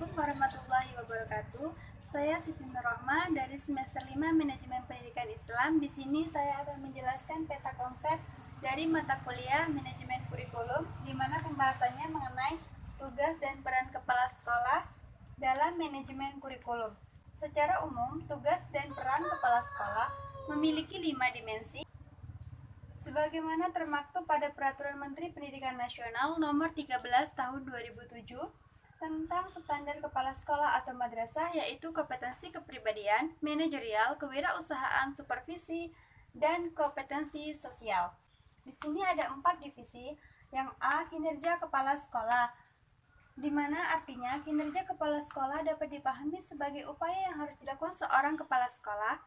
Assalamualaikum warahmatullahi wabarakatuh. Saya Siti Nurrohma dari semester 5 Manajemen Pendidikan Islam. Di sini saya akan menjelaskan peta konsep dari mata kuliah Manajemen Kurikulum, di mana pembahasannya mengenai tugas dan peran kepala sekolah dalam manajemen kurikulum. Secara umum, tugas dan peran kepala sekolah memiliki 5 dimensi sebagaimana termaktub pada Peraturan Menteri Pendidikan Nasional Nomor 13 Tahun 2007 tentang standar kepala sekolah atau madrasah, yaitu kompetensi kepribadian, manajerial, kewirausahaan, supervisi, dan kompetensi sosial. Di sini ada 4 divisi. Yang A, kinerja kepala sekolah, di mana artinya kinerja kepala sekolah dapat dipahami sebagai upaya yang harus dilakukan seorang kepala sekolah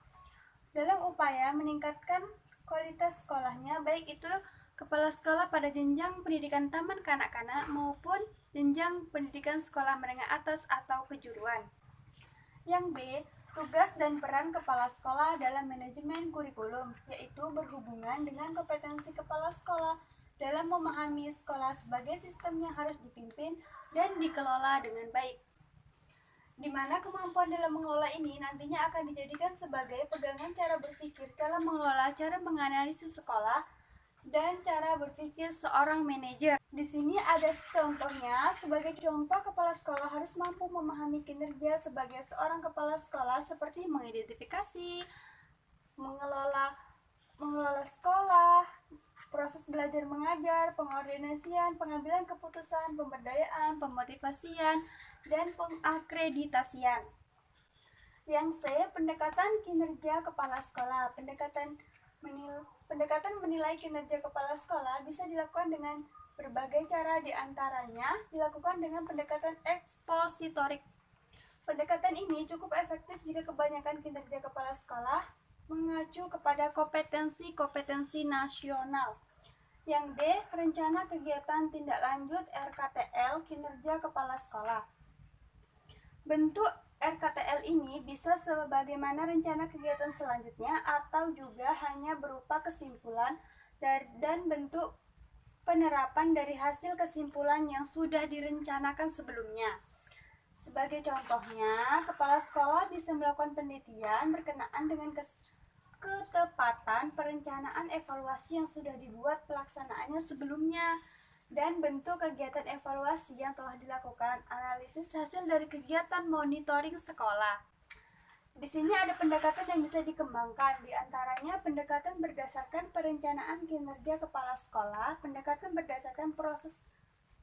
dalam upaya meningkatkan kualitas sekolahnya, baik itu kepala sekolah pada jenjang pendidikan taman kanak-kanak maupun jenjang pendidikan sekolah menengah atas atau kejuruan. Yang B, tugas dan peran kepala sekolah dalam manajemen kurikulum, yaitu berhubungan dengan kompetensi kepala sekolah dalam memahami sekolah sebagai sistem yang harus dipimpin dan dikelola dengan baik, di mana kemampuan dalam mengelola ini nantinya akan dijadikan sebagai pegangan cara berpikir dalam mengelola, cara menganalisis sekolah, dan cara berpikir seorang manajer. Di sini ada contohnya. Sebagai contoh, kepala sekolah harus mampu memahami kinerja sebagai seorang kepala sekolah seperti mengidentifikasi, mengelola sekolah, proses belajar mengajar, pengordinasian, pengambilan keputusan, pemberdayaan, pemotivasian, dan pengakreditasian. Yang C, pendekatan kinerja kepala sekolah. Pendekatan menilai kinerja kepala sekolah bisa dilakukan dengan berbagai cara, diantaranya dilakukan dengan pendekatan ekspositorik. Pendekatan ini cukup efektif jika kebanyakan kinerja kepala sekolah mengacu kepada kompetensi nasional. Yang D, rencana kegiatan tindak lanjut RKTL kinerja kepala sekolah. Bentuk RKTL ini bisa sebagaimana rencana kegiatan selanjutnya atau juga hanya berupa kesimpulan dan bentuk penerapan dari hasil kesimpulan yang sudah direncanakan sebelumnya. Sebagai contohnya, kepala sekolah bisa melakukan penelitian berkenaan dengan ketepatan perencanaan evaluasi yang sudah dibuat pelaksanaannya sebelumnya, dan bentuk kegiatan evaluasi yang telah dilakukan, analisis hasil dari kegiatan monitoring sekolah. Di sini ada pendekatan yang bisa dikembangkan, diantaranya pendekatan berdasarkan perencanaan kinerja kepala sekolah, pendekatan berdasarkan proses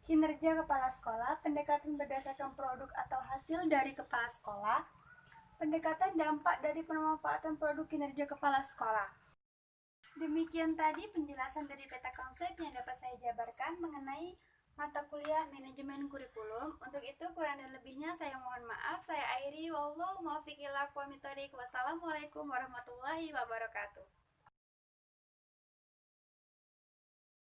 kinerja kepala sekolah, pendekatan berdasarkan produk atau hasil dari kepala sekolah, pendekatan dampak dari pemanfaatan produk kinerja kepala sekolah. Demikian tadi penjelasan dari peta konsep yang dapat saya jabarkan mengenai mata kuliah manajemen kurikulum. Untuk itu kurang dan lebihnya saya mohon maaf. Saya akhiri. Wassalamualaikum warahmatullahi wabarakatuh.